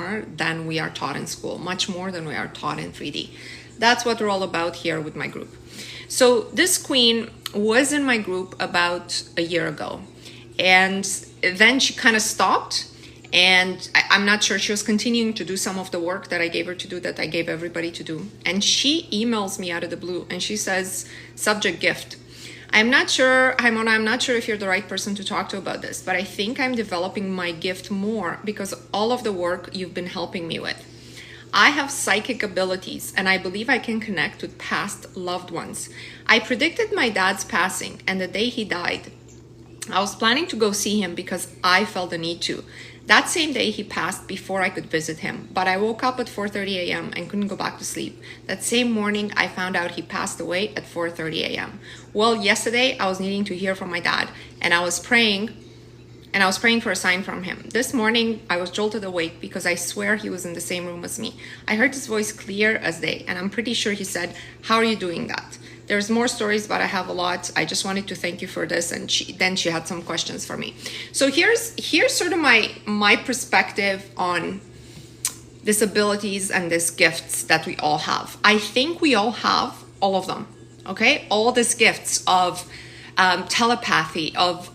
more than we are taught in school, much more than we are taught in 3D. That's what we're all about here with my group. So this queen was in my group about a year ago, and then she kind of stopped, and I'm not sure, she was continuing to do some of the work that I gave her to do, that I gave everybody to do. And she emails me out of the blue and she says, subject gift. I'm not sure, Haimona, I'm not sure if you're the right person to talk to about this, but I think I'm developing my gift more because of all of the work you've been helping me with. I have psychic abilities and I believe I can connect with past loved ones. I predicted my dad's passing, and the day he died, I was planning to go see him because I felt the need to. That same day he passed before I could visit him, but I woke up at 4:30 a.m. and couldn't go back to sleep. That same morning I found out he passed away at 4:30 a.m. Well, yesterday I was needing to hear from my dad, and I was praying for a sign from him. This morning I was jolted awake because I swear he was in the same room as me. I heard his voice clear as day, and I'm pretty sure he said, "How are you doing that?" There's more stories, but I have a lot. I just wanted to thank you for this. And then she had some questions for me. So here's sort of my perspective on these abilities and these gifts that we all have. I think we all have all of them, okay? All these gifts of telepathy, of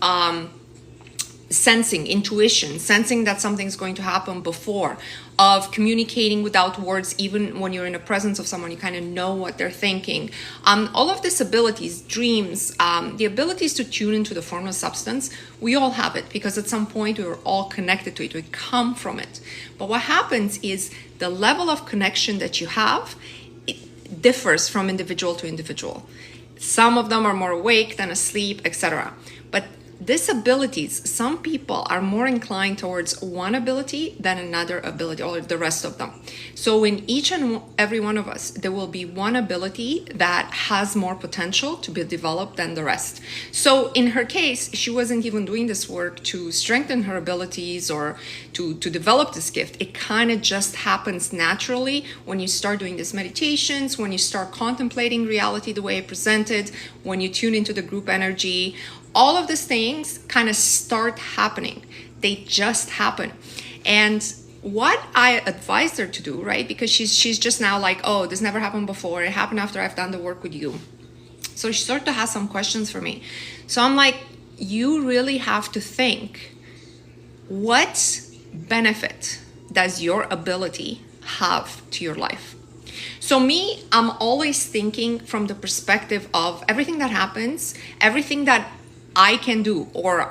sensing, intuition, sensing that something's going to happen before, of communicating without words. Even when you're in the presence of someone, you kind of know what they're thinking. All of these abilities, dreams, the abilities to tune into the formless substance, we all have it because at some point we were all connected to it. We come from it. But what happens is the level of connection that you have, it differs from individual to individual. Some of them are more awake than asleep, etc. But these abilities, some people are more inclined towards one ability than another ability, or the rest of them. So in each and every one of us, there will be one ability that has more potential to be developed than the rest. So in her case, she wasn't even doing this work to strengthen her abilities or to develop this gift. It kind of just happens naturally when you start doing these meditations, when you start contemplating reality the way I presented, when you tune into the group energy. All of these things kind of start happening. They just happen. And what I advised her to do, right? Because she's just now like, oh, this never happened before. It happened after I've done the work with you. So she sort of has some questions for me. So I'm like, you really have to think, what benefit does your ability have to your life? So me, I'm always thinking from the perspective of everything that happens, everything that I can do, or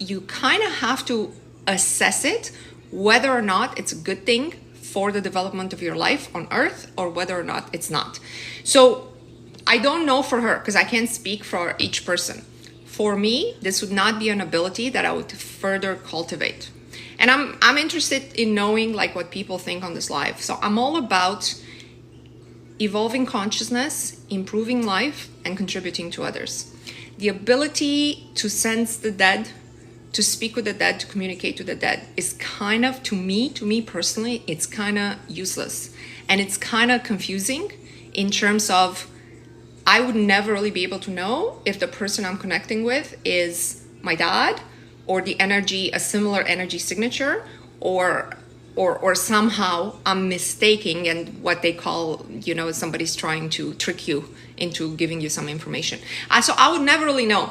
you kind of have to assess it, whether or not it's a good thing for the development of your life on earth, or whether or not it's not. So I don't know for her, because I can't speak for each person. For me, this would not be an ability that I would further cultivate. And I'm interested in knowing like what people think on this live. So I'm all about evolving consciousness, improving life, and contributing to others. The ability to sense the dead, to speak with the dead, to communicate to the dead is kind of, to me personally, it's kind of useless. And it's kind of confusing in terms of, I would never really be able to know if the person I'm connecting with is my dad, or the energy, a similar energy signature, or somehow I'm mistaking, and what they call, somebody's trying to trick you into giving you some information. So I would never really know.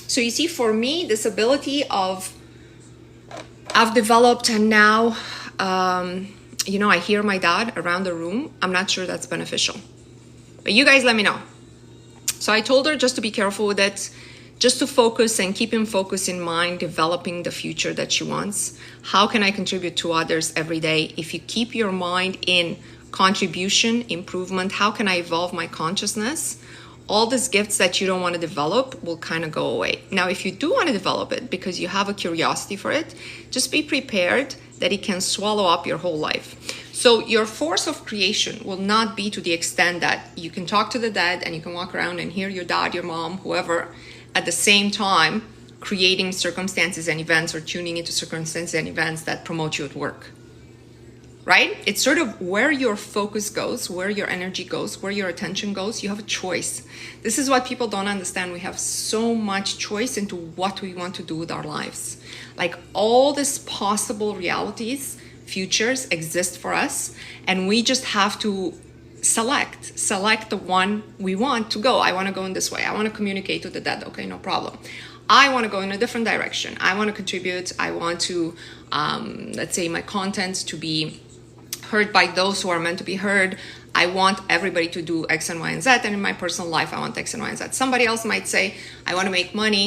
So you see, for me, this ability I've developed, and now, I hear my dad around the room. I'm not sure that's beneficial. But you guys let me know. So I told her just to be careful with it, just to focus and keep in focus in mind, developing the future that she wants. How can I contribute to others every day? If you keep your mind in contribution, improvement, how can I evolve my consciousness? All these gifts that you don't want to develop will kind of go away. Now, if you do want to develop it because you have a curiosity for it, just be prepared that it can swallow up your whole life. So your force of creation will not be to the extent that you can talk to the dead and you can walk around and hear your dad, your mom, whoever, at the same time creating circumstances and events, or tuning into circumstances and events that promote you at work, right? It's sort of where your focus goes, where your energy goes, where your attention goes. You have a choice. This is what people don't understand. We have so much choice into what we want to do with our lives. Like all these possible realities futures exist for us, and we just have to select the one we want to go. I want to go in this way. I want to communicate to the dead. Okay, no problem. I want to go in a different direction. I want to contribute. I want to, let's say, my content to be heard by those who are meant to be heard. I want everybody to do X and Y and Z, and in my personal life, I want X and Y and Z. Somebody else might say, I want to make money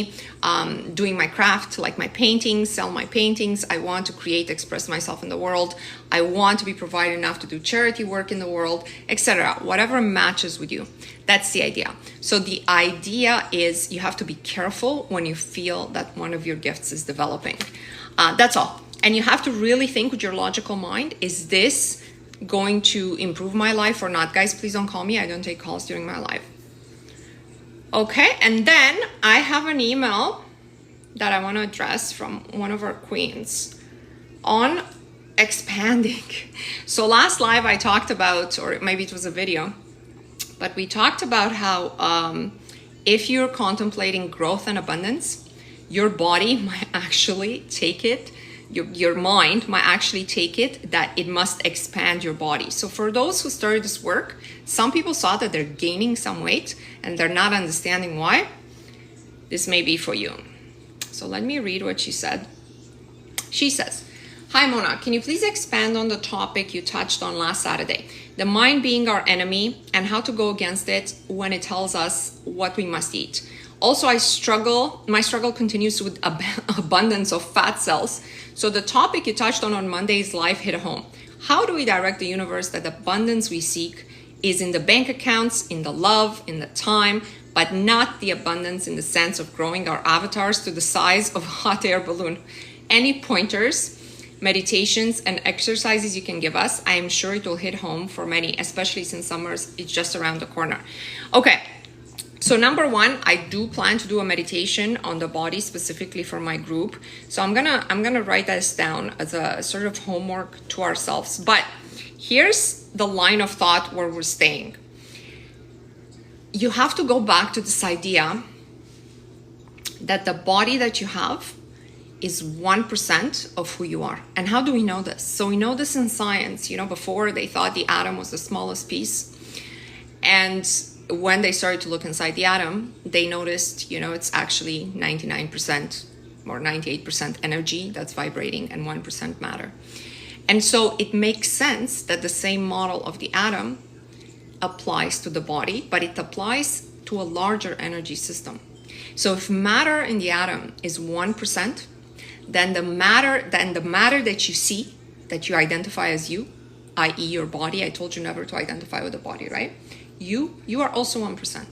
doing my craft, like my paintings, sell my paintings. I want to create, express myself in the world. I want to be provided enough to do charity work in the world, etc. Whatever matches with you. That's the idea. So the idea is you have to be careful when you feel that one of your gifts is developing. That's all. And you have to really think with your logical mind, is this going to improve my life or not? Guys, please don't call me. I don't take calls during my live. Okay, and then I have an email that I want to address from one of our queens on expanding. So last live I talked about, or maybe it was a video, but we talked about how if you're contemplating growth and abundance, your body might actually take it, your mind might actually take it that it must expand your body. So for those who started this work, some people saw that they're gaining some weight and they're not understanding why. This may be for you. So let me read what she said. She says, "Hi Mona, can you please expand on the topic you touched on last Saturday? The mind being our enemy and how to go against it when it tells us what we must eat. Also, my struggle continues with abundance of fat cells. So the topic you touched on Monday's live hit home. How do we direct the universe that the abundance we seek is in the bank accounts, in the love, in the time, but not the abundance in the sense of growing our avatars to the size of a hot air balloon? Any pointers, meditations, and exercises you can give us? I am sure it will hit home for many, especially since summer is just around the corner." Okay. So number one, I do plan to do a meditation on the body specifically for my group. So I'm gonna write this down as a sort of homework to ourselves. But here's the line of thought where we're staying. You have to go back to this idea that the body that you have is 1% of who you are. And how do we know this? So we know this in science. You know, before they thought the atom was the smallest piece. And when they started to look inside the atom, they noticed, you know, it's actually 99% or 98% energy that's vibrating and 1% matter. And so it makes sense that the same model of the atom applies to the body, but it applies to a larger energy system. So if matter in the atom is 1%, then the matter that you see, that you identify as you, i.e. your body, I told you never to identify with the body, right? You are also 1%.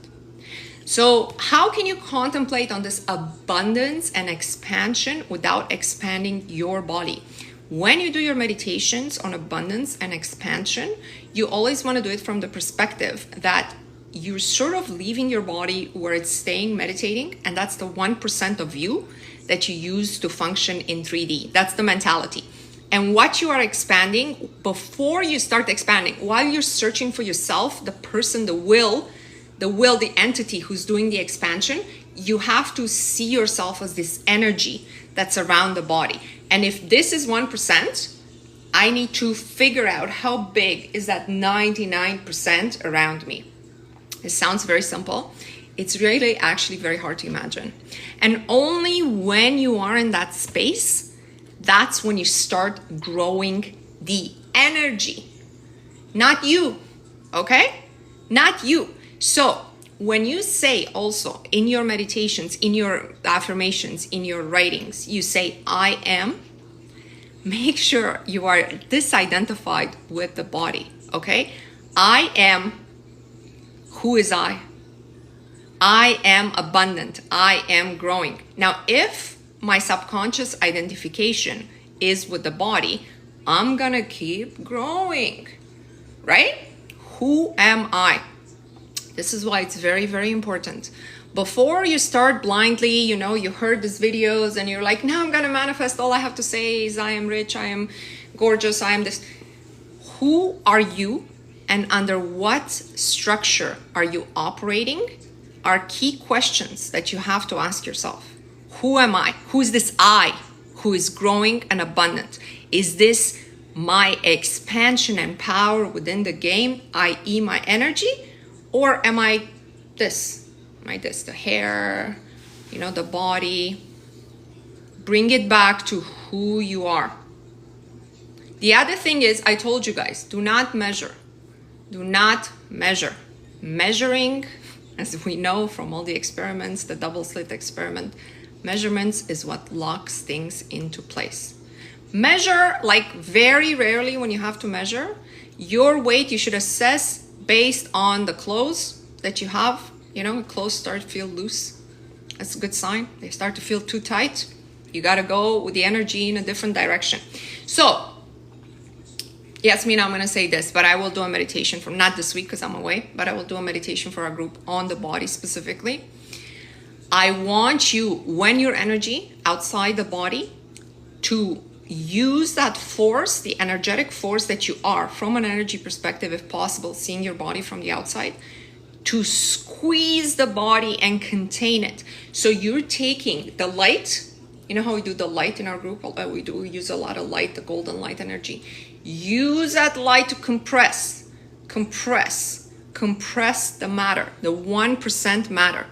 So how can you contemplate on this abundance and expansion without expanding your body? When you do your meditations on abundance and expansion, you always want to do it from the perspective that you're sort of leaving your body where it's staying meditating, and that's the 1% of you that you use to function in 3D. That's the mentality. And what you are expanding, before you start expanding, while you're searching for yourself, the person, the will, the entity who's doing the expansion, you have to see yourself as this energy that's around the body. And if this is 1%, I need to figure out how big is that 99% around me. It sounds very simple. It's really actually very hard to imagine. And only when you are in that space, that's when you start growing the energy. Not you, okay? Not you. So when you say also in your meditations, in your affirmations, in your writings, you say, I am, make sure you are disidentified with the body, okay? I am, who is I? I am abundant. I am growing. Now, if my subconscious identification is with the body, I'm gonna keep growing, right? Who am I? This is why it's very, very important. Before you start blindly, you know, you heard these videos and you're like, now I'm gonna manifest. All I have to say is I am rich, I am gorgeous, I am this. Who are you and under what structure are you operating are key questions that you have to ask yourself. Who am I? Who is this I who is growing and abundant? Is this my expansion and power within the game, i.e. my energy? Or am I this? Am I this? The hair, you know, the body. Bring it back to who you are. The other thing is, I told you guys, do not measure. Do not measure. Measuring, as we know from all the experiments, the double slit experiment, measurements is what locks things into place. Measure, like very rarely when you have to measure, your weight you should assess based on the clothes that you have. You know, clothes start to feel loose. That's a good sign. They start to feel too tight. You got to go with the energy in a different direction. So, Yasmin, I'm going to say this, but I will do a meditation for, not this week because I'm away, but I will do a meditation for our group on the body specifically. I want you, when your energy outside the body, to use that force, the energetic force that you are from an energy perspective, if possible, seeing your body from the outside, to squeeze the body and contain it. So you're taking the light, you know how we do the light in our group? We use a lot of light, the golden light energy. Use that light to compress the matter, the 1% matter.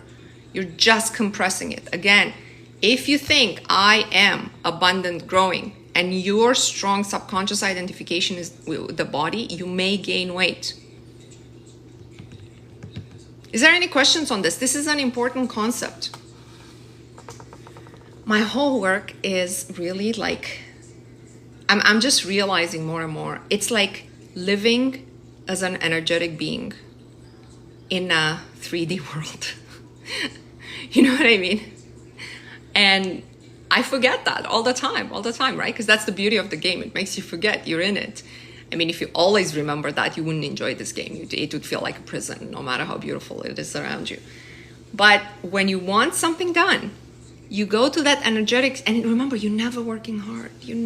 You're just compressing it. Again, if you think I am abundant growing and your strong subconscious identification is with the body, you may gain weight. Is there any questions on this? This is an important concept. My whole work is really like, I'm just realizing more and more, it's like living as an energetic being in a 3D world. You know what I mean? And I forget that all the time, right? Because that's the beauty of the game. It makes you forget you're in it. I mean, if you always remember that, you wouldn't enjoy this game. It would feel like a prison, no matter how beautiful it is around you. But when you want something done, you go to that energetics, and remember, you're never working hard. You're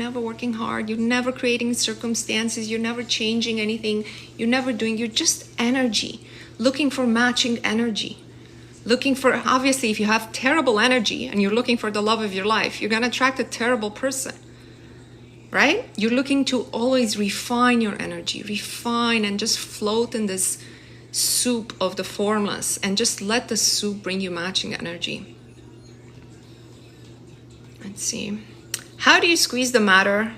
never creating circumstances. You're never changing anything. You're never doing, you're just energy, looking for matching energy. Looking for, obviously, if you have terrible energy and you're looking for the love of your life, you're going to attract a terrible person, right? You're looking to always refine your energy, refine and just float in this soup of the formless and just let the soup bring you matching energy. Let's see. How do you squeeze the matter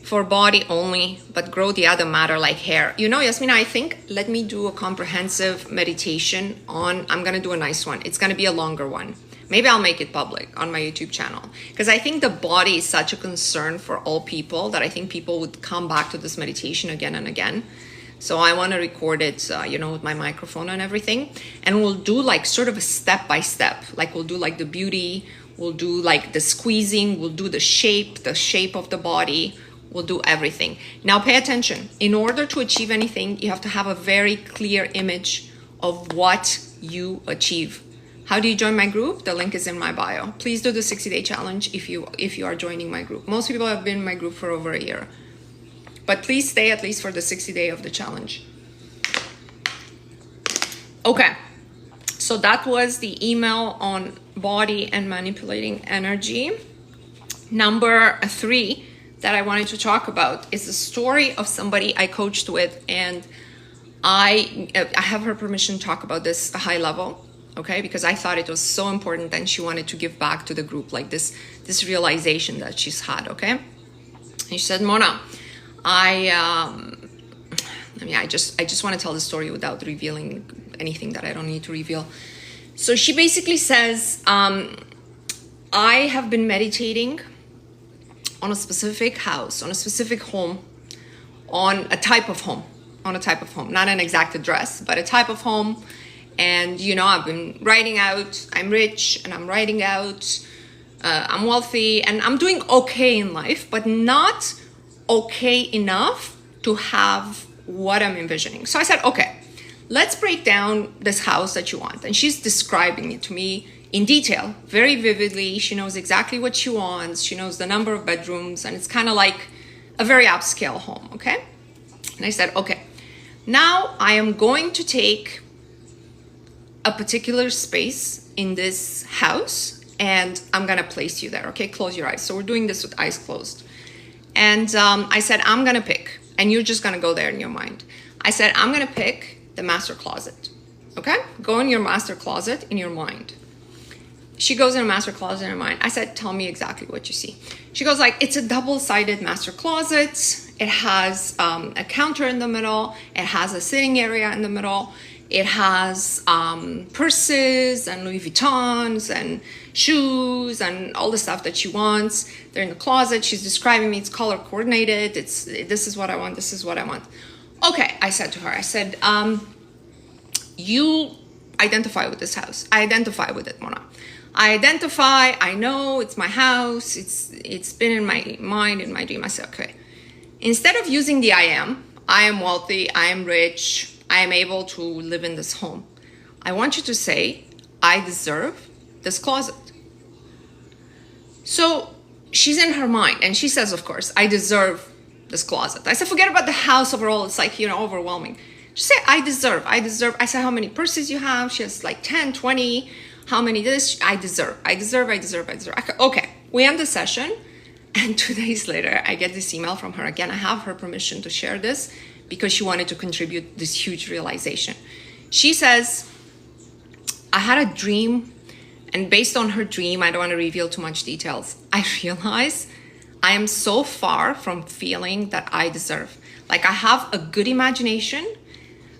for body only, but grow the other matter like hair? You know, Yasmin, I think let me do a comprehensive meditation on, I'm going to do a nice one. It's going to be a longer one. Maybe I'll make it public on my YouTube channel, because I think the body is such a concern for all people that I think people would come back to this meditation again and again. So I want to record it, you know, with my microphone and everything. And we'll do like sort of a step by step, like we'll do like the beauty, we'll do like the squeezing, we'll do the shape of the body. We'll do everything. Now pay attention. In order to achieve anything, you have to have a very clear image of what you achieve. How do you join my group? The link is in my bio. Please do the 60-day challenge if you are joining my group. Most people have been in my group for over a year. But please stay at least for the 60-day of the challenge. Okay. So that was the email on body and manipulating energy. Number 3 that I wanted to talk about is the story of somebody I coached with, and I have her permission to talk about this at a high level, okay? Because I thought it was so important, and she wanted to give back to the group, like this realization that she's had, okay? And she said, Mona, I just want to tell the story without revealing anything that I don't need to reveal. So she basically says, I have been meditating on a specific house, on a specific home, on a type of home, not an exact address, but a type of home. And, you know, I've been writing out, I'm rich and I'm writing out, I'm wealthy and I'm doing okay in life, but not okay enough to have what I'm envisioning. So I said, okay, let's break down this house that you want. And she's describing it to me in detail, very vividly. She knows exactly what she wants. She knows the number of bedrooms, and it's kind of like a very upscale home, okay? And I said, okay, now I am going to take a particular space in this house and I'm gonna place you there, okay? Close your eyes. So we're doing this with eyes closed. And I said, I'm going to pick, and you're just going to go there in your mind. I said, I'm going to pick the master closet. Okay? Go in your master closet in your mind. She goes in a master closet in her mind. I said, tell me exactly what you see. She goes like, it's a double-sided master closet. It has a counter in the middle. It has a sitting area in the middle. It has purses and Louis Vuittons and shoes and all the stuff that she wants. They're in the closet. She's describing me. It's color coordinated. This is what I want. This is what I want. Okay, I said to her, I said, you identify with this house. I identify with it, Mona. I identify, I know it's my house. It's been in my mind, in my dream. I said, okay. Instead of using the I am wealthy, I am rich, I am able to live in this home. I want you to say, I deserve this closet. So she's in her mind and she says, of course, I deserve this closet. I said, forget about the house overall. It's like, overwhelming. Just say, I deserve. I said, how many purses you have? She has like 10, 20. How many this? I deserve. Okay, we end the session. And 2 days later, I get this email from her. Again, I have her permission to share this because she wanted to contribute this huge realization. She says, I had a dream, and based on her dream, I don't want to reveal too much details. I realize I am so far from feeling that I deserve. Like I have a good imagination.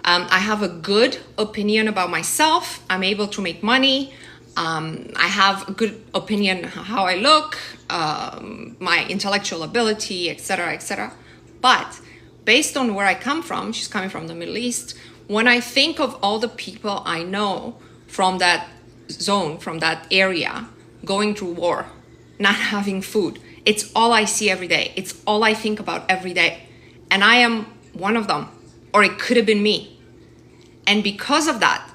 I have a good opinion about myself. I'm able to make money. I have a good opinion how I look, my intellectual ability, etc., etc. But based on where I come from, she's coming from the Middle East, when I think of all the people I know from that zone, from that area, going through war, not having food, it's all I see every day. It's all I think about every day. And I am one of them, or it could have been me. And because of that,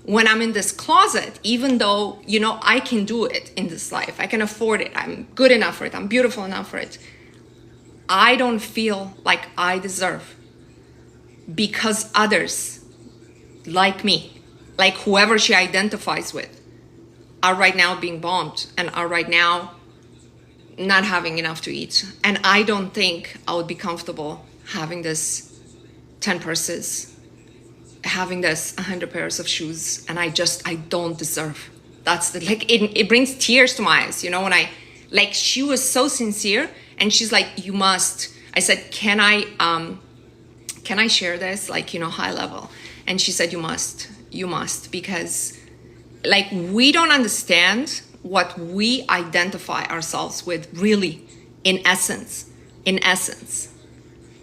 when I'm in this closet, even though, I can do it in this life, I can afford it, I'm good enough for it, I'm beautiful enough for it, I don't feel like I deserve, because others like me, like whoever she identifies with, are right now being bombed and are right now not having enough to eat. And I don't think I would be comfortable having this 10 purses, having this 100 pairs of shoes, and I don't deserve. That's it brings tears to my eyes, when she was so sincere, and she's like, you must. I said, can I share this, high level? And she said, you must, because we don't understand what we identify ourselves with really, in essence.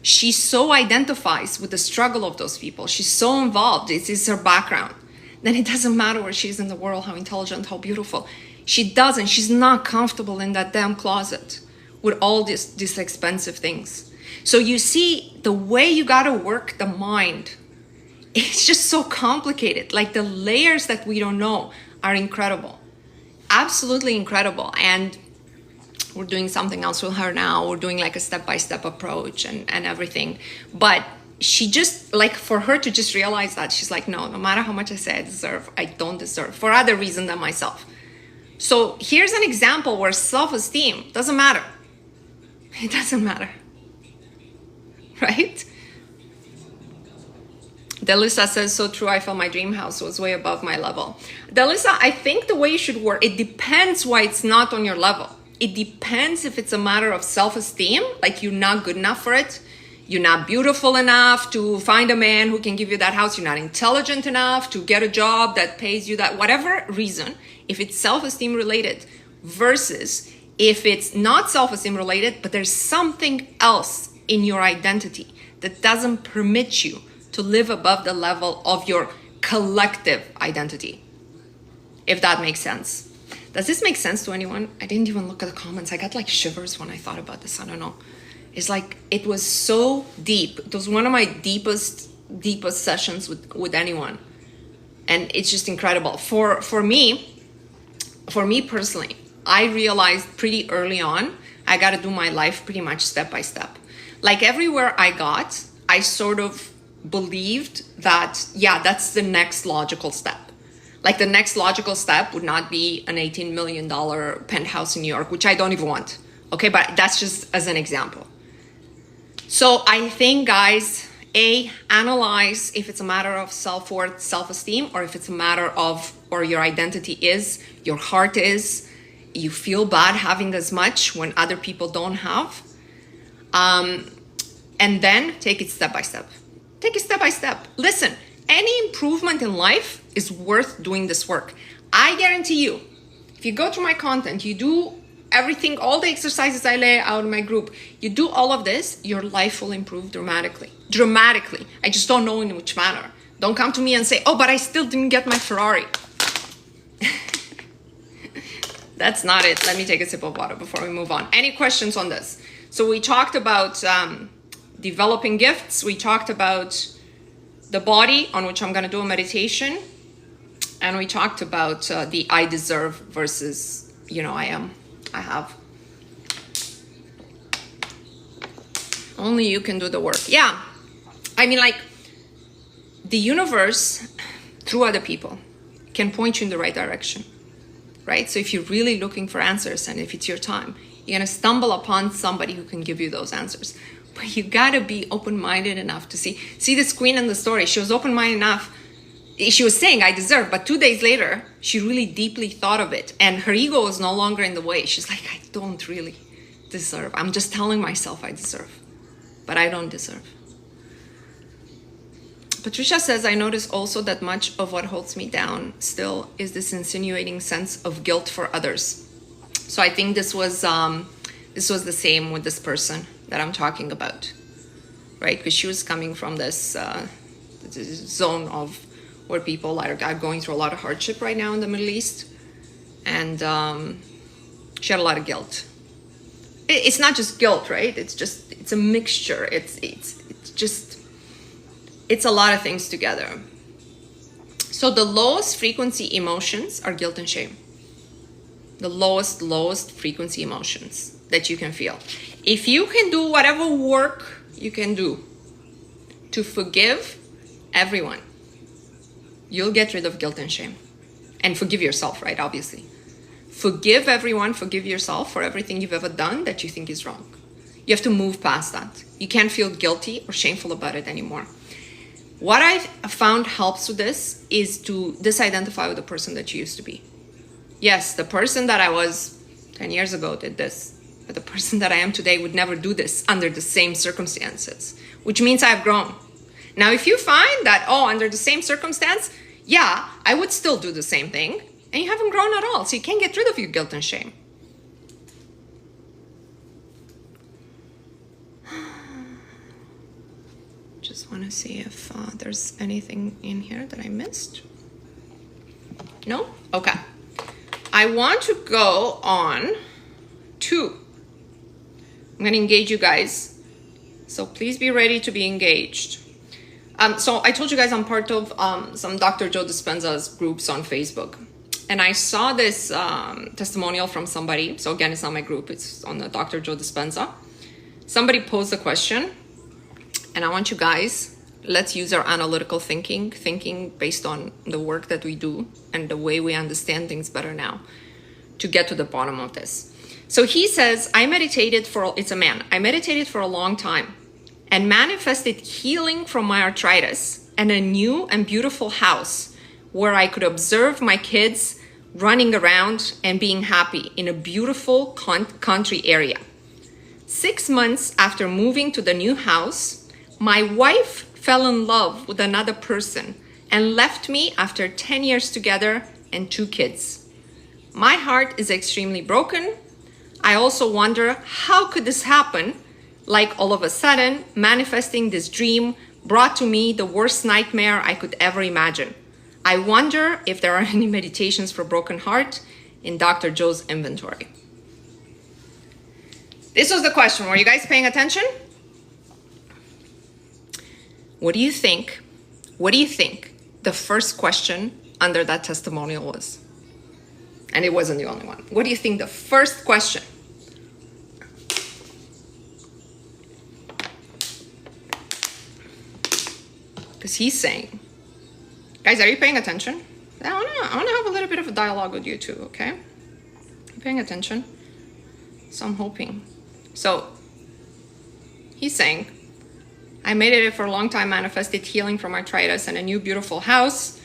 She so identifies with the struggle of those people. She's so involved. It is her background. Then it doesn't matter where she is in the world, how intelligent, how beautiful. She's not comfortable in that damn closet with all these expensive things. So you see, the way you got to work the mind, it's just so complicated. The layers that we don't know are incredible. Absolutely incredible. And we're doing something else with her now. We're doing a step-by-step approach and everything. But she just, for her to just realize that, she's like, no matter how much I say I deserve, I don't deserve, for other reasons than myself. So here's an example where self-esteem doesn't matter. It doesn't matter. Right? Delissa says, so true, I felt my dream house was way above my level. Delissa, I think the way you should work, it depends why it's not on your level. It depends if it's a matter of self-esteem, you're not good enough for it. You're not beautiful enough to find a man who can give you that house. You're not intelligent enough to get a job that pays you that, whatever reason, if it's self-esteem related, versus if it's not self-esteem related, but there's something else in your identity that doesn't permit you to live above the level of your collective identity, if that makes sense. Does this make sense to anyone? I didn't even look at the comments. I got shivers when I thought about this. I don't know. It's it was so deep. It was one of my deepest sessions with anyone. And it's just incredible. For me personally, I realized pretty early on, I got to do my life pretty much step by step. Everywhere I got, I sort of believed that, that's the next logical step. The next logical step would not be an $18 million penthouse in New York, which I don't even want. Okay, but that's just as an example. So I think, guys, analyze if it's a matter of self-worth, self-esteem, or if it's a matter of, or your identity is, your heart is, you feel bad having as much when other people don't have. And then take it step by step. Take it step by step. Listen, any improvement in life is worth doing this work. I guarantee you, if you go through my content, you do everything, all the exercises I lay out in my group, you do all of this, your life will improve dramatically. Dramatically. I just don't know in which manner. Don't come to me and say, oh, but I still didn't get my Ferrari. That's not it. Let me take a sip of water before we move on. Any questions on this? So we talked about developing gifts. We talked about the body, on which I'm going to do a meditation. And we talked about the I deserve versus, I am. I have. Only you can do the work. Yeah. I mean, like, the universe, through other people, can point you in the right direction, right? So if you're really looking for answers, and if it's your time, you're going to stumble upon somebody who can give you those answers. But you got to be open-minded enough to see this queen in the story. She was open-minded enough. She was saying, I deserve, but 2 days later, she really deeply thought of it. And her ego was no longer in the way. She's like, I don't really deserve. I'm just telling myself I deserve, but I don't deserve. Patricia says, I notice also that much of what holds me down still is this insinuating sense of guilt for others. So I think this was the same with this person that I'm talking about, right? Because she was coming from this zone of where people are going through a lot of hardship right now in the Middle East. And she had a lot of guilt. It's not just guilt, right? It's a mixture. It's a lot of things together. So the lowest frequency emotions are guilt and shame. The lowest frequency emotions that you can feel. If you can do whatever work you can do to forgive everyone, you'll get rid of guilt and shame. And forgive yourself, right? Obviously. Forgive everyone, forgive yourself for everything you've ever done that you think is wrong. You have to move past that. You can't feel guilty or shameful about it anymore. What I've found helps with this is to disidentify with the person that you used to be. Yes, the person that I was 10 years ago did this, but the person that I am today would never do this under the same circumstances, which means I've grown. Now, if you find that, under the same circumstance, yeah, I would still do the same thing, and you haven't grown at all, so you can't get rid of your guilt and shame. Just want to see if there's anything in here that I missed. No? Okay. I want to go on to, I'm going to engage you guys, so please be ready to be engaged. So I told you guys I'm part of some Dr. Joe Dispenza's groups on Facebook. And I saw this testimonial from somebody. So again, it's not my group. It's on the Dr. Joe Dispenza. Somebody posed a question. And I want you guys, let's use our analytical thinking based on the work that we do and the way we understand things better now to get to the bottom of this. So he says, it's a man. I meditated for a long time and manifested healing from my arthritis and a new and beautiful house where I could observe my kids running around and being happy in a beautiful country area. 6 months after moving to the new house, my wife fell in love with another person and left me after 10 years together and 2 kids. My heart is extremely broken. I also wonder, how could this happen? Like all of a sudden, manifesting this dream brought to me the worst nightmare I could ever imagine. I wonder if there are any meditations for broken heart in Dr. Joe's inventory. This was the question. Were you guys paying attention? What do you think? What do you think the first question under that testimonial was? And it wasn't the only one. What do you think the first question? Because he's saying, guys, are you paying attention? I want to have a little bit of a dialogue with you too, okay? Are you paying attention? So I'm hoping. So he's saying, I meditated for a long time, manifested healing from arthritis and a new beautiful house.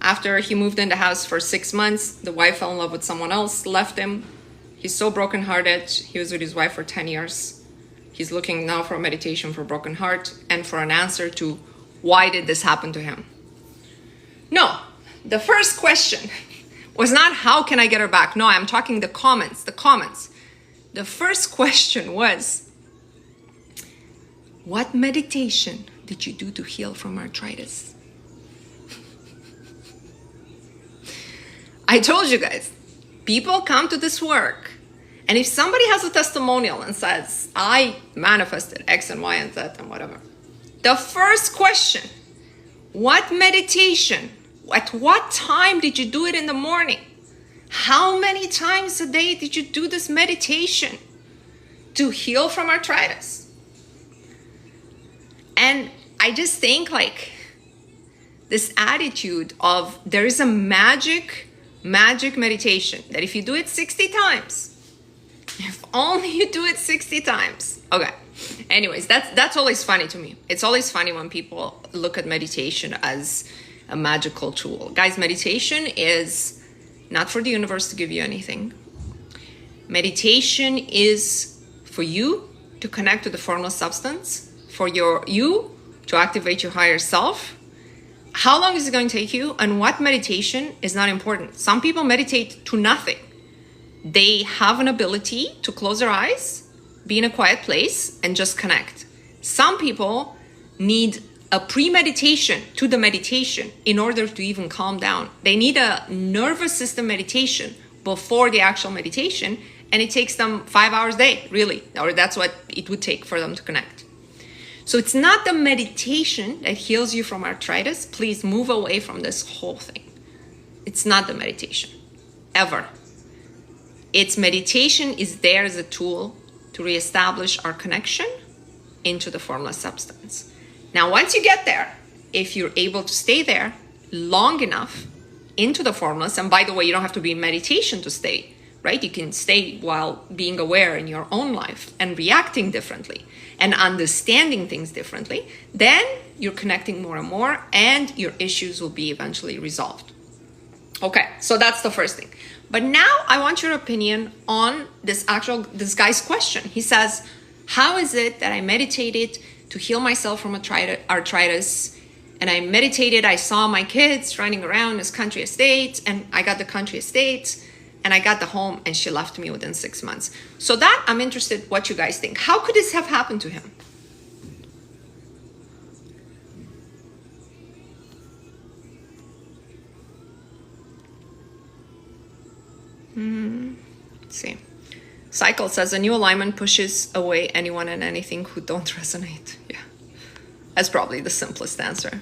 After he moved in the house for 6 months, the wife fell in love with someone else, left him. He's so brokenhearted. He was with his wife for 10 years. He's looking now for a meditation for broken heart and for an answer to why did this happen to him? No, the first question was not how can I get her back? No, I'm talking the comments. The first question was, what meditation did you do to heal from arthritis? I told you guys, people come to this work, and if somebody has a testimonial and says, I manifested X and Y and Z and whatever, the first question, what meditation, at what time did you do it in the morning? How many times a day did you do this meditation to heal from arthritis? And I just think like this attitude of there is a magic meditation that if you do it 60 times, if only you do it 60 times. Okay. Anyways, that's always funny to me. It's always funny when people look at meditation as a magical tool. Guys, meditation is not for the universe to give you anything. Meditation is for you to connect to the formless substance, for you to activate your higher self. How long is it going to take you? And what meditation is not important. Some people meditate to nothing. They have an ability to close their eyes, be in a quiet place, and just connect. Some people need a pre-meditation to the meditation in order to even calm down. They need a nervous system meditation before the actual meditation, and it takes them 5 hours a day, really, or that's what it would take for them to connect. So it's not the meditation that heals you from arthritis. Please move away from this whole thing. It's not the meditation, ever. Its meditation is there as a tool to reestablish our connection into the formless substance. Now, once you get there, if you're able to stay there long enough into the formless, and by the way, you don't have to be in meditation to stay, right? You can stay while being aware in your own life and reacting differently and understanding things differently, then you're connecting more and more and your issues will be eventually resolved. Okay, so that's the first thing. But now I want your opinion on this guy's question. He says, how is it that I meditated to heal myself from arthritis? And I meditated, I saw my kids running around this country estate, and I got the country estate, and I got the home, and she left me within 6 months. So that, I'm interested what you guys think. How could this have happened to him? Let's see. Cycle says, a new alignment pushes away anyone and anything who don't resonate. Yeah, that's probably the simplest answer.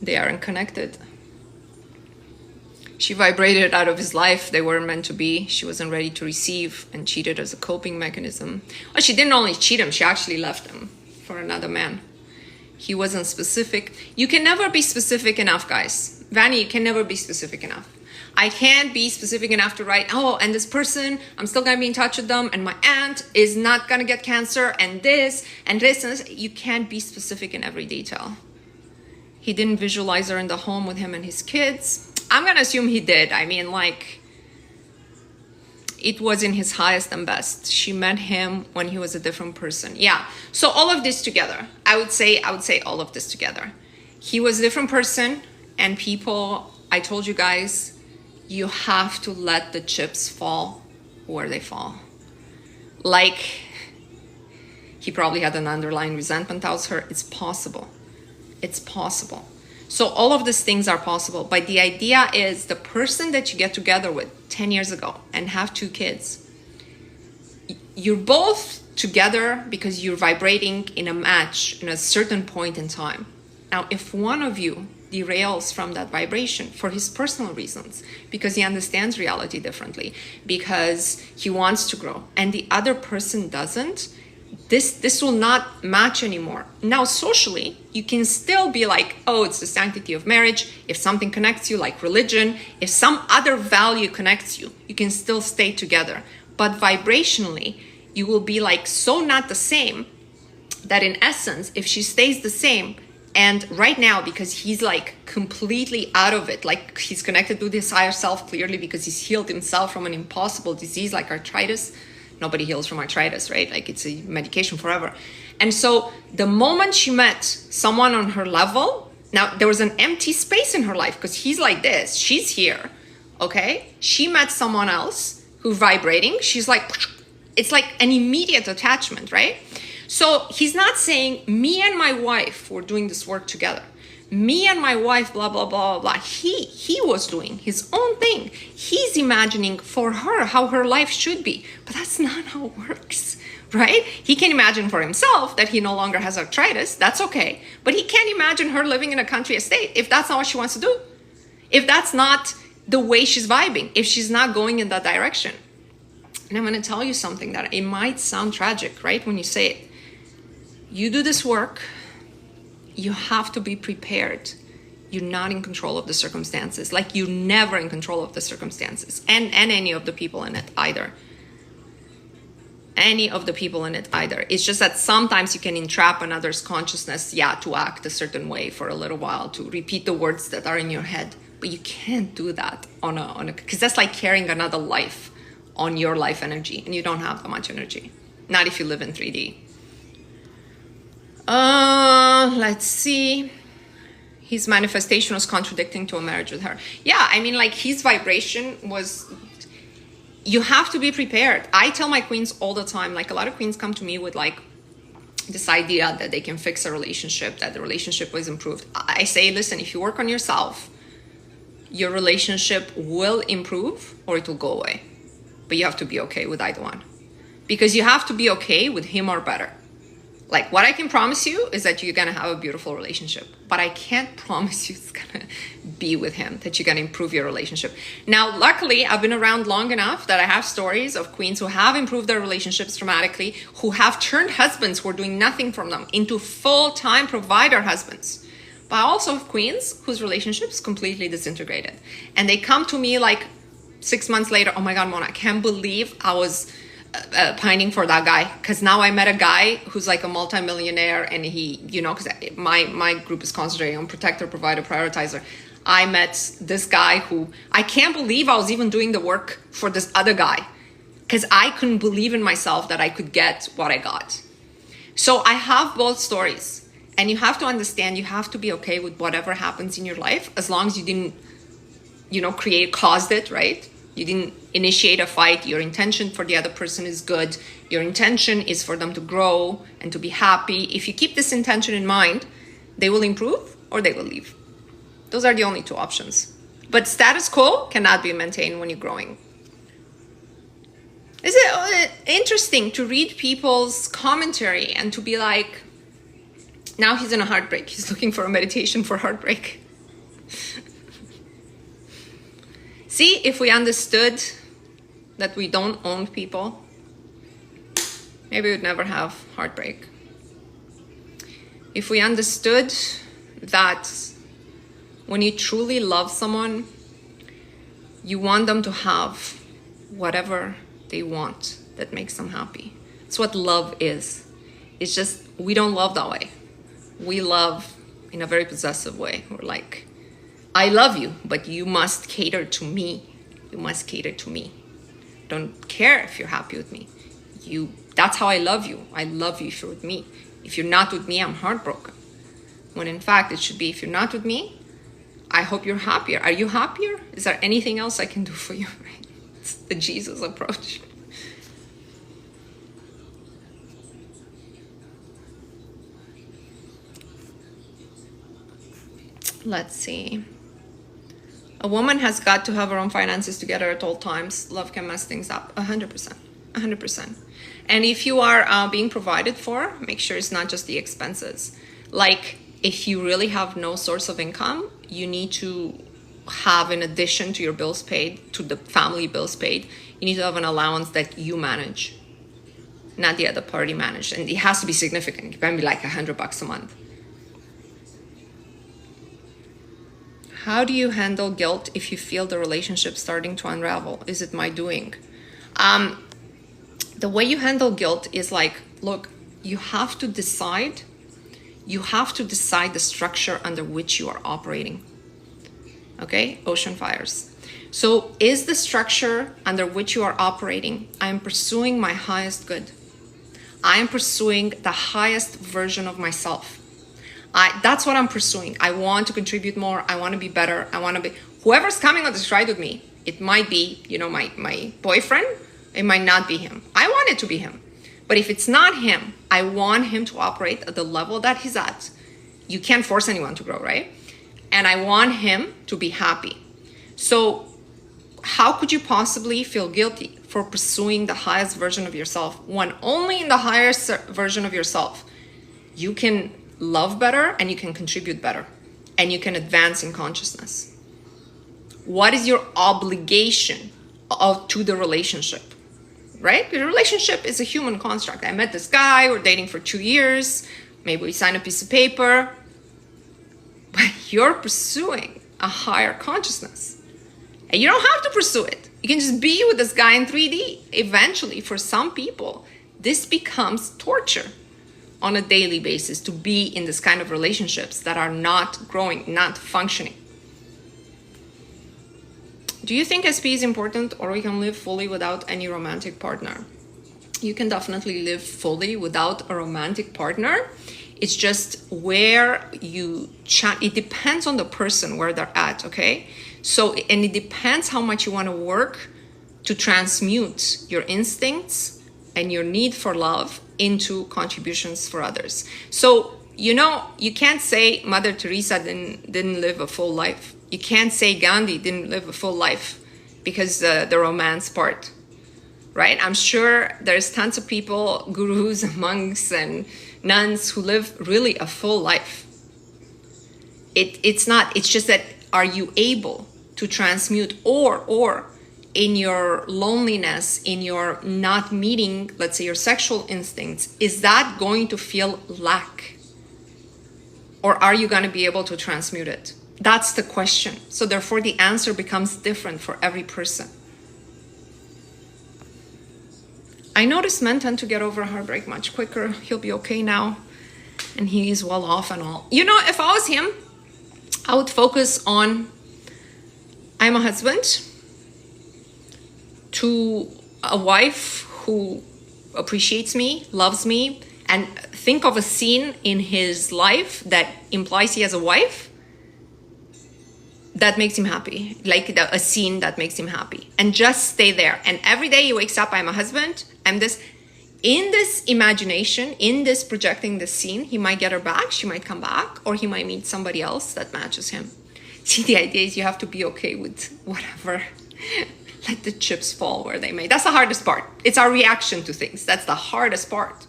They aren't connected. She vibrated out of his life. They weren't meant to be. She wasn't ready to receive and cheated as a coping mechanism. Well, she didn't only cheat him, she actually left him for another man. He wasn't specific. You can never be specific enough, guys. Vanny, you can never be specific enough. I can't be specific enough to write, oh, and this person, I'm still going to be in touch with them, and my aunt is not going to get cancer, and this, and this, and this. You can't be specific in every detail. He didn't visualize her in the home with him and his kids. I'm going to assume he did. I mean, like, it was in his highest and best. She met him when he was a different person. Yeah. So all of this together, I would say all of this together. He was a different person, and people, I told you guys, you have to let the chips fall where they fall. Like, he probably had an underlying resentment towards her. It's possible. It's possible. So all of these things are possible. But the idea is the person that you get together with 10 years ago and have 2 kids, you're both together because you're vibrating in a match in a certain point in time. Now, if one of you derails from that vibration for his personal reasons, because he understands reality differently, because he wants to grow, and the other person doesn't, this will not match anymore. Now, socially, you can still be like, oh, it's the sanctity of marriage. If something connects you, like religion, if some other value connects you, you can still stay together. But vibrationally, you will be like so not the same that in essence, if she stays the same, and right now, because he's like completely out of it, like he's connected with his higher self clearly because he's healed himself from an impossible disease like arthritis. Nobody heals from arthritis, right? Like it's a medication forever. And so the moment she met someone on her level, now there was an empty space in her life because he's like this, she's here, okay? She met someone else who's vibrating. She's like, it's like an immediate attachment, right? So he's not saying, me and my wife were doing this work together. Me and my wife, blah, blah, blah, blah. He was doing his own thing. He's imagining for her how her life should be. But that's not how it works, right? He can imagine for himself that he no longer has arthritis. That's okay. But he can't imagine her living in a country estate if that's not what she wants to do. If that's not the way she's vibing. If she's not going in that direction. And I'm going to tell you something that it might sound tragic, right? When you say it. You do this work, you have to be prepared. You're not in control of the circumstances. Like you're never in control of the circumstances and any of the people in it either. Any of the people in it either. It's just that sometimes you can entrap another's consciousness, to act a certain way for a little while, to repeat the words that are in your head. But you can't do that on a because that's like carrying another life on your life energy, and you don't have that much energy. Not if you live in 3D. Let's see. His manifestation was contradicting to a marriage with her. Yeah, I mean, like his vibration was, you have to be prepared. I tell my queens all the time, like a lot of queens come to me with like this idea that they can fix a relationship, that the relationship was improved. I say, listen, if you work on yourself, your relationship will improve or it will go away. But you have to be okay with either one. Because you have to be okay with him or better. Like what I can promise you is that you're going to have a beautiful relationship, but I can't promise you it's going to be with him, that you're going to improve your relationship. Now, luckily, I've been around long enough that I have stories of queens who have improved their relationships dramatically, who have turned husbands who are doing nothing from them into full-time provider husbands. But I also have queens whose relationships completely disintegrated. And they come to me like 6 months later, oh my God, Mona, I can't believe I was pining for that guy, because now I met a guy who's like a multimillionaire, and he, you know, because my group is concentrating on protector, provider, prioritizer. I met this guy who I can't believe I was even doing the work for this other guy, because I couldn't believe in myself that I could get what I got. So I have both stories, and you have to understand, you have to be okay with whatever happens in your life, as long as you didn't, you know, caused it, right? You didn't initiate a fight. Your intention for the other person is good. Your intention is for them to grow and to be happy. If you keep this intention in mind, they will improve or they will leave. Those are the only two options. But status quo cannot be maintained when you're growing. Is it interesting to read people's commentary and to be like, now he's in a heartbreak. He's looking for a meditation for heartbreak. See, if we understood that we don't own people, maybe we'd never have heartbreak. If we understood that when you truly love someone, you want them to have whatever they want that makes them happy. It's what love is. It's just, we don't love that way. We love in a very possessive way. We're like, I love you, but you must cater to me. You must cater to me. Don't care if you're happy with me. That's how I love you. I love you if you're with me. If you're not with me, I'm heartbroken. When in fact, it should be, if you're not with me, I hope you're happier. Are you happier? Is there anything else I can do for you? Right? It's the Jesus approach. Let's see. A woman has got to have her own finances together at all times. Love can mess things up. 100%. 100%. And if you are being provided for, make sure it's not just the expenses. Like, if you really have no source of income, you need to have, in addition to your bills paid, to the family bills paid, you need to have an allowance that you manage, not the other party managed. And it has to be significant. It can be like $100 a month. How do you handle guilt if you feel the relationship starting to unravel? Is it my doing? The way you handle guilt is like, look, you have to decide the structure under which you are operating. Okay, ocean fires. So is the structure under which you are operating, I am pursuing my highest good. I am pursuing the highest version of myself. That's what I'm pursuing. I want to contribute more. I want to be better. I want to be, whoever's coming on this ride with me, it might be, my boyfriend. It might not be him. I want it to be him. But if it's not him, I want him to operate at the level that he's at. You can't force anyone to grow, right? And I want him to be happy. So how could you possibly feel guilty for pursuing the highest version of yourself when only in the highest version of yourself you can love better and you can contribute better and you can advance in consciousness? What is your obligation to the relationship, right? The relationship is a human construct. I met this guy, we're dating for 2 years, maybe we sign a piece of paper, but you're pursuing a higher consciousness. And you don't have to pursue it. You can just be with this guy in 3D. Eventually, for some people, this becomes torture on a daily basis to be in this kind of relationships that are not growing, not functioning. Do you think SP is important, or we can live fully without any romantic partner? You can definitely live fully without a romantic partner. It's just where it depends on the person, where they're at, okay? So, and it depends how much you want to work to transmute your instincts and your need for love into contributions for others. So, you can't say Mother Teresa didn't live a full life. You can't say Gandhi didn't live a full life because the romance part, right? I'm sure there's tons of people, gurus, monks, and nuns who live really a full life. It's just that, are you able to transmute, or in your loneliness, in your not meeting, let's say, your sexual instincts, is that going to feel lack? Or are you going to be able to transmute it? That's the question. So therefore, the answer becomes different for every person. I notice men tend to get over heartbreak much quicker. He'll be okay now, and he is well off and all. If I was him, I would focus on, I'm a husband to a wife who appreciates me, loves me, and think of a scene in his life that implies he has a wife that makes him happy, like a scene that makes him happy, and just stay there. And every day he wakes up, I'm a husband, I'm this. In this imagination, in this projecting this scene, he might get her back, she might come back, or he might meet somebody else that matches him. See, the idea is you have to be okay with whatever. Let the chips fall where they may. That's the hardest part. It's our reaction to things. That's the hardest part.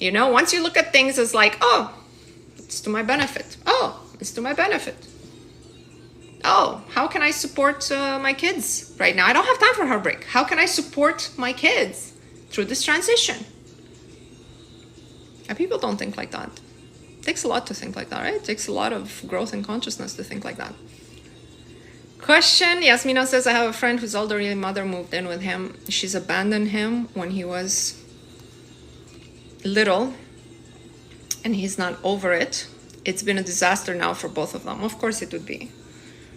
Once you look at things as like, oh, it's to my benefit. Oh, it's to my benefit. Oh, how can I support my kids right now? I don't have time for heartbreak. How can I support my kids through this transition? And people don't think like that. It takes a lot to think like that, right? It takes a lot of growth and consciousness to think like that. Question, Yasmina says, I have a friend whose elderly mother moved in with him. She's abandoned him when he was little, and he's not over it. It's been a disaster now for both of them. Of course it would be.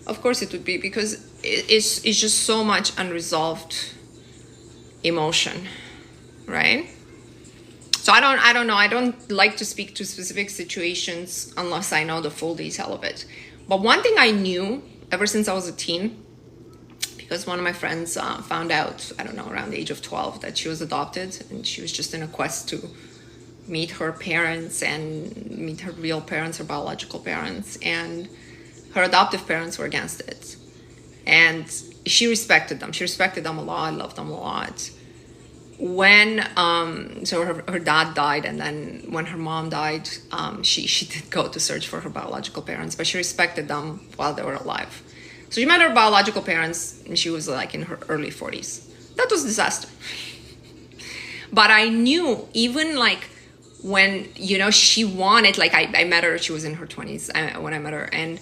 Of course it would be, because it's just so much unresolved emotion, right? So I don't know. I don't like to speak to specific situations unless I know the full detail of it. But one thing I knew ever since I was a teen, because one of my friends found out, I don't know, around the age of 12, that she was adopted, and she was just in a quest to meet her parents and meet her real parents, her biological parents, and her adoptive parents were against it. And she respected them. She respected them a lot, loved them a lot. When, so her dad died, and then when her mom died, she did go to search for her biological parents, but she respected them while they were alive. So she met her biological parents, and she was like in her early 40s. That was a disaster. But I knew, even like when, she wanted, like I met her, she was in her 20s when I met her, and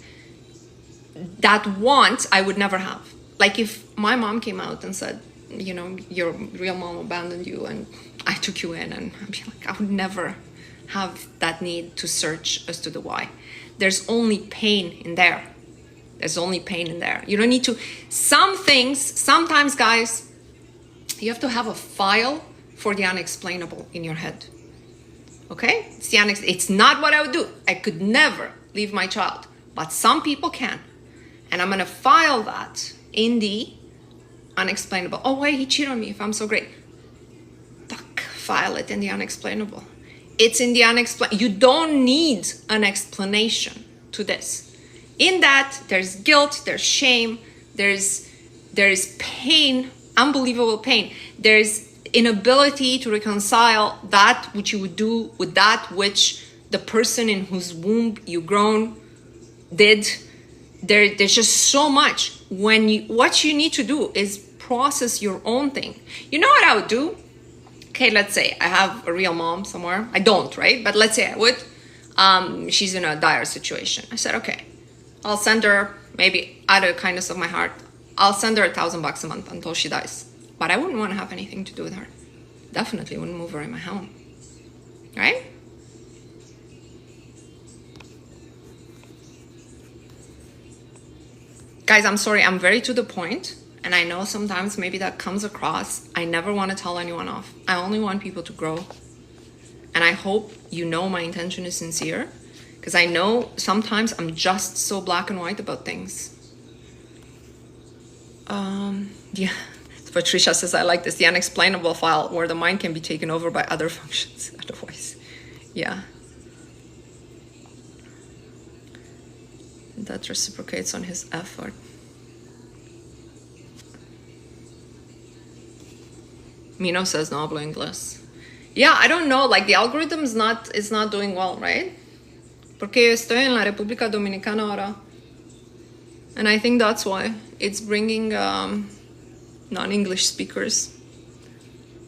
that want I would never have. Like if my mom came out and said, your real mom abandoned you and I took you in, and I'd be like, I would never have that need to search as to the why. There's only pain in there. There's only pain in there. You don't need to. Some things, sometimes, guys, you have to have a file for the unexplainable in your head. Okay? It's not what I would do. I could never leave my child, but some people can. And I'm going to file that in the unexplainable. Oh, wait, he cheated on me if I'm so great. File it in the unexplainable. It's in the unexplainable. You don't need an explanation to this. In that, there's guilt, there's shame, there's pain, unbelievable pain. There's inability to reconcile that which you would do with that which the person in whose womb you grown did. There's just so much. What you need to do is process your own thing. You know what I would do? Okay, let's say I have a real mom somewhere. I don't, right? But let's say I would. She's in a dire situation. I said, okay, I'll send her, maybe out of the kindness of my heart, I'll send her $1,000 a month until she dies. But I wouldn't want to have anything to do with her. Definitely wouldn't move her in my home. Right? Guys, I'm sorry, I'm very to the point. And I know sometimes maybe that comes across. I never want to tell anyone off. I only want people to grow. And I hope you know my intention is sincere. Because I know sometimes I'm just so black and white about things. Yeah. Patricia says, I like this. The unexplainable file where the mind can be taken over by other functions. Otherwise, yeah. That reciprocates on his effort. Mino says no hablo inglés. Yeah, I don't know. Like the algorithm is not doing well, right? Porque yo estoy en la República Dominicana ahora, and I think that's why it's bringing non-English speakers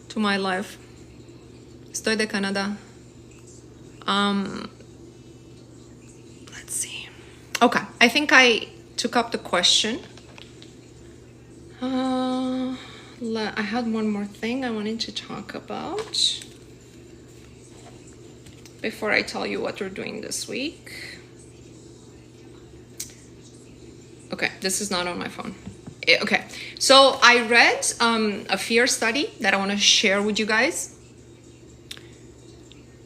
to my life. Estoy de Canadá. Let's see. Okay, I think I took up the question. I had one more thing I wanted to talk about before I tell you what we're doing this week. Okay, this is not on my phone. Okay, so I read a fear study that I want to share with you guys.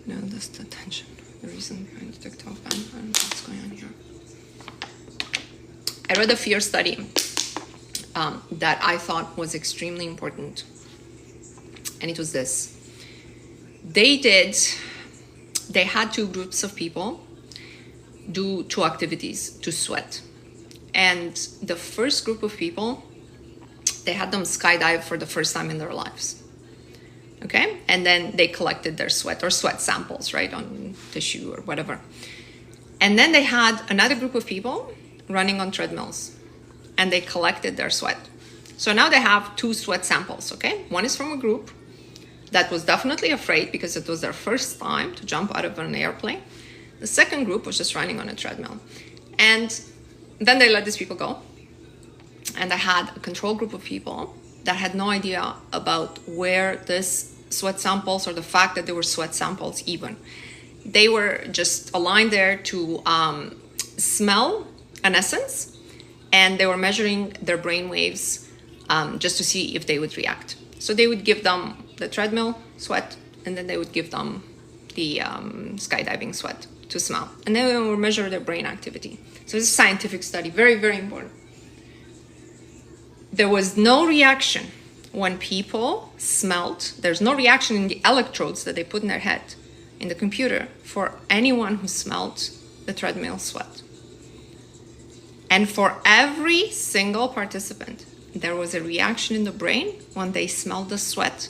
No, that's the attention. The reason behind the TikTok ban. I don't know what's going on here. I read a fear study that I thought was extremely important. And it was this. They had two groups of people do two activities to sweat. And the first group of people, they had them skydive for the first time in their lives. Okay? And then they collected their sweat or sweat samples, right, on tissue or whatever. And then they had another group of people running on treadmills, and they collected their sweat. So now they have two sweat samples, okay? One is from a group that was definitely afraid because it was their first time to jump out of an airplane. The second group was just running on a treadmill. And then they let these people go. And I had a control group of people that had no idea about where this sweat samples or the fact that they were sweat samples even. They were just aligned there to smell an essence, and they were measuring their brain waves just to see if they would react. So they would give them the treadmill sweat, and then they would give them the skydiving sweat to smell. And then they would measure their brain activity. So it's a scientific study, very, very important. There was no reaction when people smelled. There's no reaction in the electrodes that they put in their head in the computer for anyone who smelled the treadmill sweat. And for every single participant, there was a reaction in the brain when they smelled the sweat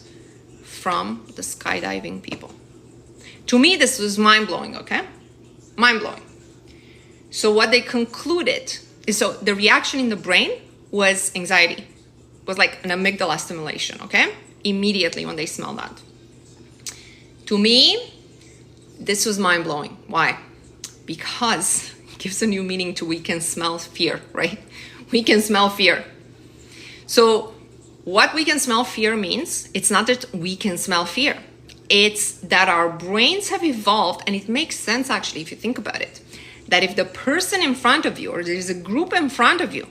from the skydiving people. To me, this was mind-blowing, okay? Mind-blowing. So what they concluded is, so the reaction in the brain was anxiety. It was like an amygdala stimulation, okay? Immediately when they smelled that. To me, this was mind-blowing. Why? Because it gives a new meaning to we can smell fear, right? We can smell fear. So What we can smell fear means, it's not that we can smell fear. It's that our brains have evolved, and it makes sense actually if you think about it, that if the person in front of you, or there's a group in front of you,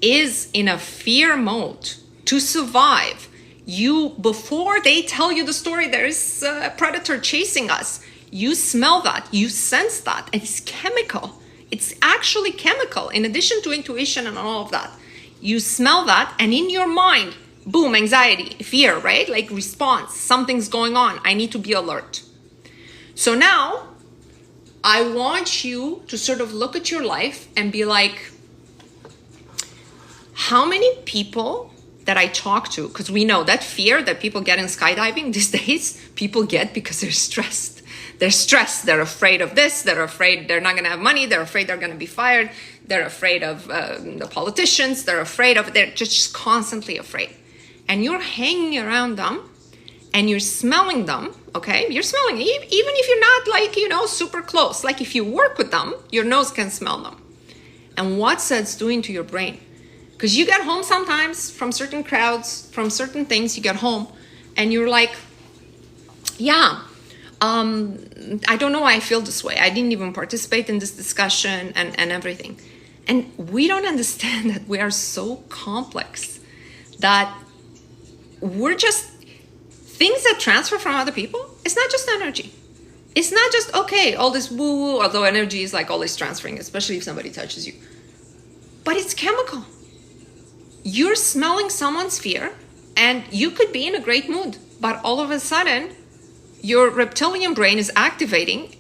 is in a fear mode to survive, you, before they tell you the story, there is a predator chasing us, you smell that, you sense that, and it's chemical. It's actually chemical, in addition to intuition and all of that. You smell that, and in your mind, boom, anxiety, fear, right? Like response, something's going on. I need to be alert. So now I want you to sort of look at your life and be like, how many people that I talk to, because we know that fear that people get in skydiving these days, people get because they're stressed. They're stressed. They're afraid of this. They're afraid they're not going to have money. They're afraid they're going to be fired. They're afraid of the politicians. They're just constantly afraid. And you're hanging around them and you're smelling them, okay? You're smelling, even if you're not like, super close. Like if you work with them, your nose can smell them. And what's that's doing to your brain? Because you get home sometimes from certain crowds, from certain things, you get home and you're like, yeah, I don't know why I feel this way. I didn't even participate in this discussion and everything. And we don't understand that we are so complex that we're just, things that transfer from other people, it's not just energy. It's not just, okay, all this woo-woo, although energy is like always transferring, especially if somebody touches you. But it's chemical. You're smelling someone's fear and you could be in a great mood, but all of a sudden, your reptilian brain is activating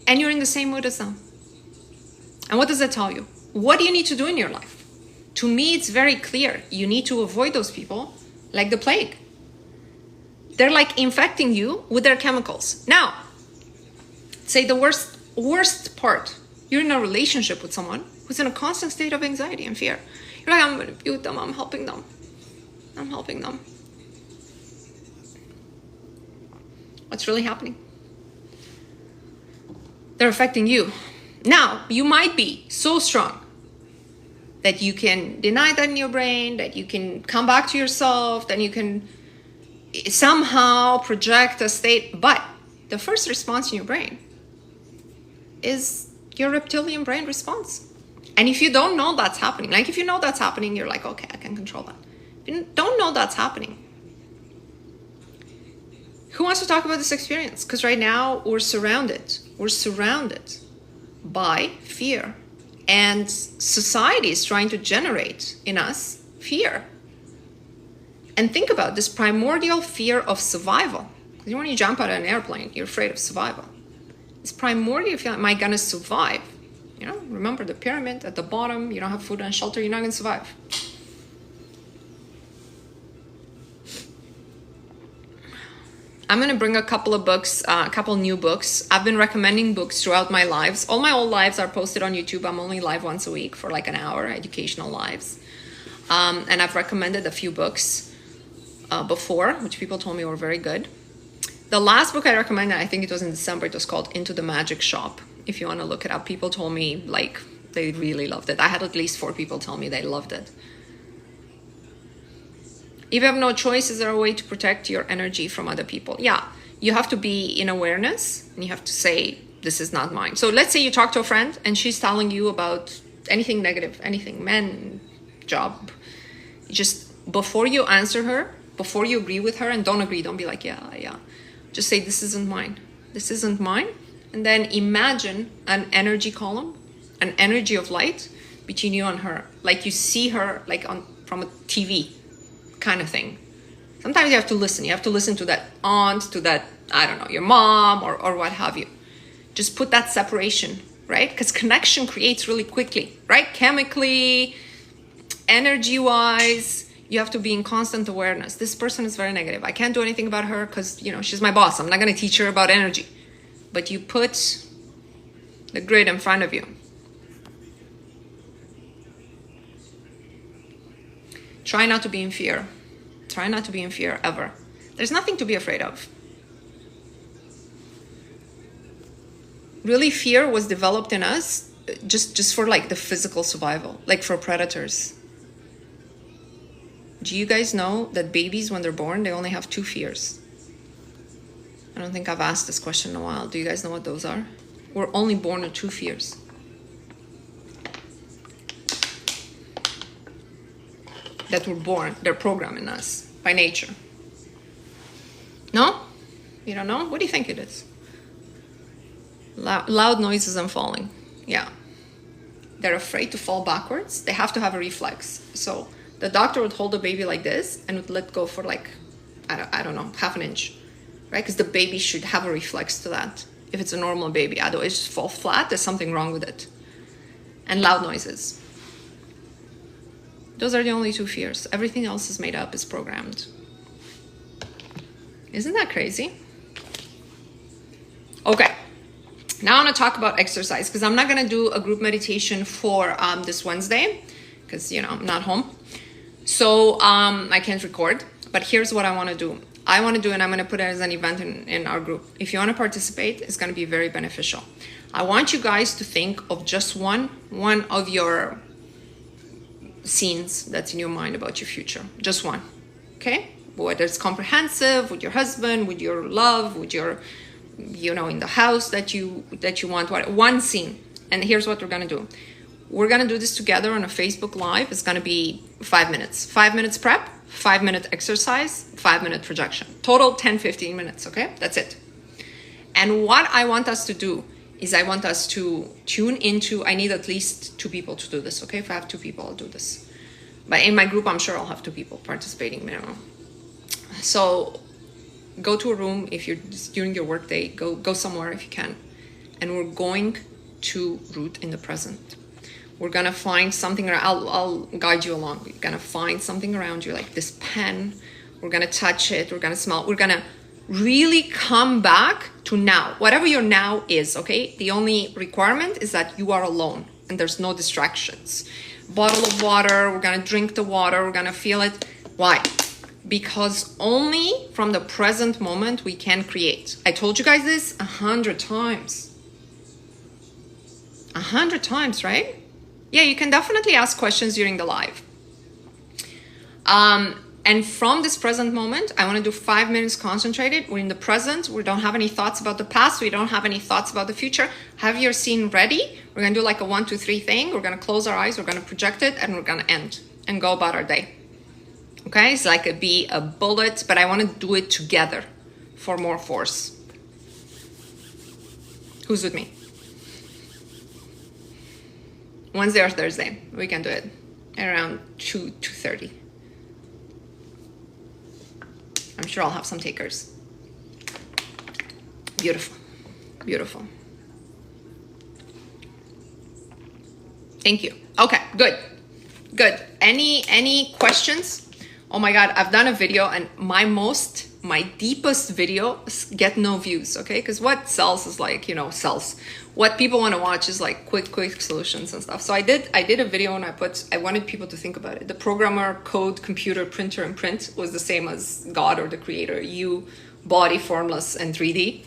and you're in the same mood as them. And what does that tell you? What do you need to do in your life? To me, it's very clear. You need to avoid those people like the plague. They're like infecting you with their chemicals. Now, say the worst part. You're in a relationship with someone who's in a constant state of anxiety and fear. You're like, I'm going to be with them. I'm helping them. I'm helping them. What's really happening? They're affecting you. Now, you might be so strong that you can deny that in your brain, that you can come back to yourself, that you can somehow project a state. But the first response in your brain is your reptilian brain response. And if you don't know that's happening, like if you know that's happening, you're like, okay, I can control that. If you don't know that's happening, who wants to talk about this experience? Because right now we're surrounded by fear. And society is trying to generate in us fear. And think about this primordial fear of survival. Because when you jump out of an airplane, you're afraid of survival. This primordial fear, am I going to survive? Remember the pyramid at the bottom, you don't have food and shelter, you're not going to survive. I'm going to bring a couple of books, a couple new books. I've been recommending books throughout my lives. All my old lives are posted on YouTube. I'm only live once a week for like an hour, educational lives. And I've recommended a few books before, which people told me were very good. The last book I recommended, I think it was in December, it was called Into the Magic Shop. If you want to look it up, people told me like they really loved it. I had at least 4 people tell me they loved it. If you have no choice, is there a way to protect your energy from other people? Yeah, you have to be in awareness and you have to say, this is not mine. So let's say you talk to a friend and she's telling you about anything negative, anything, men, job. Just before you answer her, before you agree with her, and don't agree, don't be like, yeah. Just say, this isn't mine. This isn't mine. And then imagine an energy column, an energy of light between you and her. Like you see her like from a TV kind of thing. Sometimes you have to listen. You have to listen to that aunt, to that, I don't know, your mom or what have you. Just put that separation, right? Because connection creates really quickly, right? Chemically, energy-wise, you have to be in constant awareness. This person is very negative. I can't do anything about her because, she's my boss. I'm not going to teach her about energy. But you put the grid in front of you. Try not to be in fear. Try not to be in fear ever. There's nothing to be afraid of. Really, fear was developed in us just for like the physical survival, like for predators. Do you guys know that babies, when they're born, they only have 2 fears? I don't think I've asked this question in a while. Do you guys know what those are? We're only born with 2 fears. That we're born, they're programming us by nature. No? You don't know? What do you think it is? Loud noises and falling. Yeah. They're afraid to fall backwards. They have to have a reflex. So the doctor would hold the baby like this and would let go for like, I don't know, half an inch, right? Because the baby should have a reflex to that. If it's a normal baby, otherwise just fall flat, there's something wrong with it. And loud noises. Those are the only 2 fears. Everything else is made up, is programmed. Isn't that crazy? Okay. Now I want to talk about exercise, because I'm not going to do a group meditation for this Wednesday, because, you know, I'm not home. So I can't record. But here's what I want to do. I want to do, and I'm going to put it as an event in our group. If you want to participate, it's going to be very beneficial. I want you guys to think of just one of your scenes that's in your mind about your future. Just one. Okay? Whether it's comprehensive, with your husband, with your love, with your, you know, in the house that you want. One scene. And here's what we're going to do. We're going to do this together on a Facebook Live. It's going to be 5 minutes. 5 minutes prep, 5-minute exercise, 5-minute projection. Total 10-15 minutes, okay? That's it. And what I want us to do is I want us to tune into, I need at least 2 people to do this, okay? If I have 2 people, I'll do this. But in my group, I'm sure I'll have 2 people participating minimum. So go to a room if you're during your work day, go somewhere if you can. And we're going to root in the present. We're going to find something, I'll guide you along. We're going to find something around you, like this pen. We're going to touch it. We're going to smell it. We're going to really come back to now, whatever your now is, okay? The only requirement is that you are alone and there's no distractions. Bottle of water, we're going to drink the water. We're going to feel it. Why? Because only from the present moment we can create. I told you guys this 100 times. 100 times, right? Yeah, you can definitely ask questions during the live. And from this present moment, I want to do 5 minutes concentrated. We're in the present. We don't have any thoughts about the past. We don't have any thoughts about the future. Have your scene ready. We're going to do like a 1, 2, 3 thing. We're going to close our eyes. We're going to project it and we're going to end and go about our day. Okay, it's like be a bullet, but I want to do it together for more force. Who's with me? Wednesday or Thursday, we can do it around 2:30. I'm sure I'll have some takers. Beautiful, beautiful. Thank you. Okay, good. Any questions? Oh my God, I've done a video and my deepest videos get no views, okay? Because what sells is like, you know, sells. What people want to watch is like quick solutions and stuff. So I did a video and I wanted people to think about it. The programmer, code, computer, printer, and print was the same as God or the creator. You, body, formless, and 3D.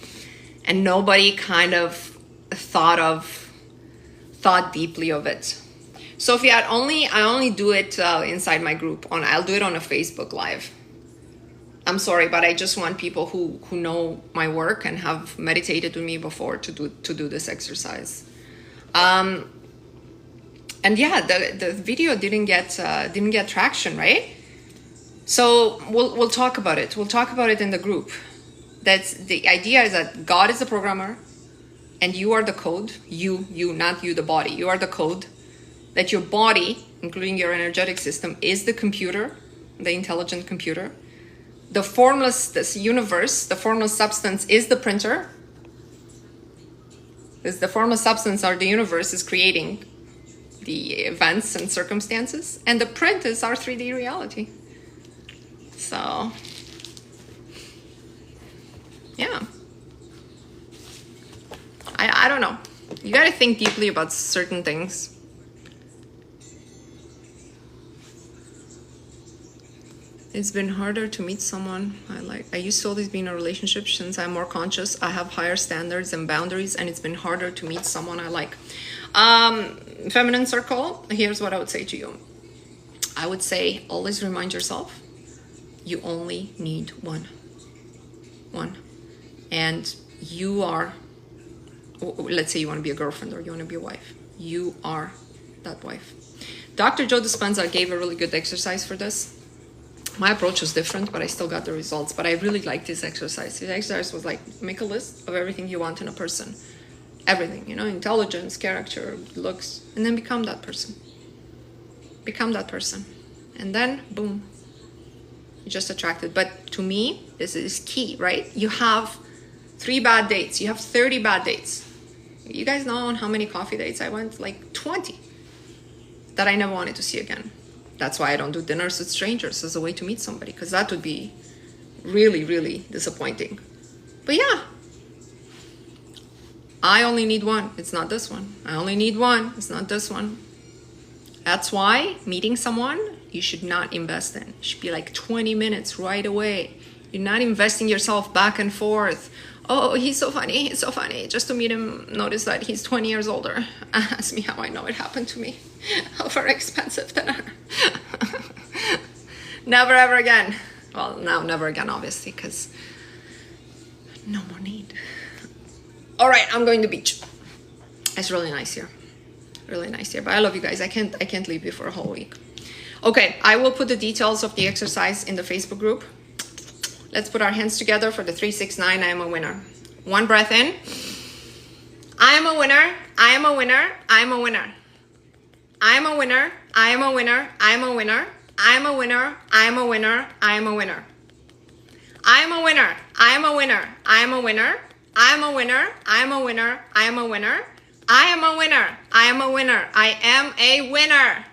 And nobody kind of thought deeply of it. So if you had I only do it inside my group. I'll do it on a Facebook Live. I'm sorry, but I just want people who know my work and have meditated with me before to do this exercise. And yeah, the video didn't get traction, right? So we'll talk about it. We'll talk about it in the group. That's the idea, is that God is the programmer, and you are the code. You, not you, the body. You are the code. That your body, including your energetic system, is the computer, the intelligent computer. The formless, this universe, the formless substance is the printer. Because the formless substance or the universe is creating the events and circumstances. And the print is our 3D reality. So, yeah. I don't know. You got to think deeply about certain things. It's been harder to meet someone I like. I used to always be in a relationship. Since I'm more conscious, I have higher standards and boundaries, and it's been harder to meet someone I like. Feminine circle, here's what I would say to you. I would say always remind yourself, you only need one. And you are, let's say you want to be a girlfriend or you want to be a wife. You are that wife. Dr. Joe Dispenza gave a really good exercise for this. My approach was different, but I still got the results. But I really liked this exercise. The exercise was like, make a list of everything you want in a person. Everything, intelligence, character, looks, and then become that person. Become that person. And then, boom, you just attract it. But to me, this is key, right? You have 3 bad dates. You have 30 bad dates. You guys know on how many coffee dates I went? Like 20 that I never wanted to see again. That's why I don't do dinners with strangers as a way to meet somebody, because that would be really, really disappointing. But yeah, I only need one. It's not this one. I only need one. It's not this one. That's why meeting someone you should not invest in. It should be like 20 minutes right away. You're not investing yourself back and forth. Oh, he's so funny, just to meet him, notice that he's 20 years older. Ask me how I know it happened to me. Over expensive dinner. Never ever again. Well, now never again, obviously, because no more need. All right, I'm going to the beach. It's really nice here. Really nice here, but I love you guys. I can't leave you for a whole week. Okay, I will put the details of the exercise in the Facebook group. Let's put our hands together for the 369. I am a winner. One breath in. I am a winner. I am a winner. I am a winner. I am a winner. I am a winner. I am a winner. I am a winner. I am a winner. I am a winner. I am a winner. I am a winner. I am a winner. I am a winner. I am a winner. I am a winner. I am a winner. I am a winner. I am a winner.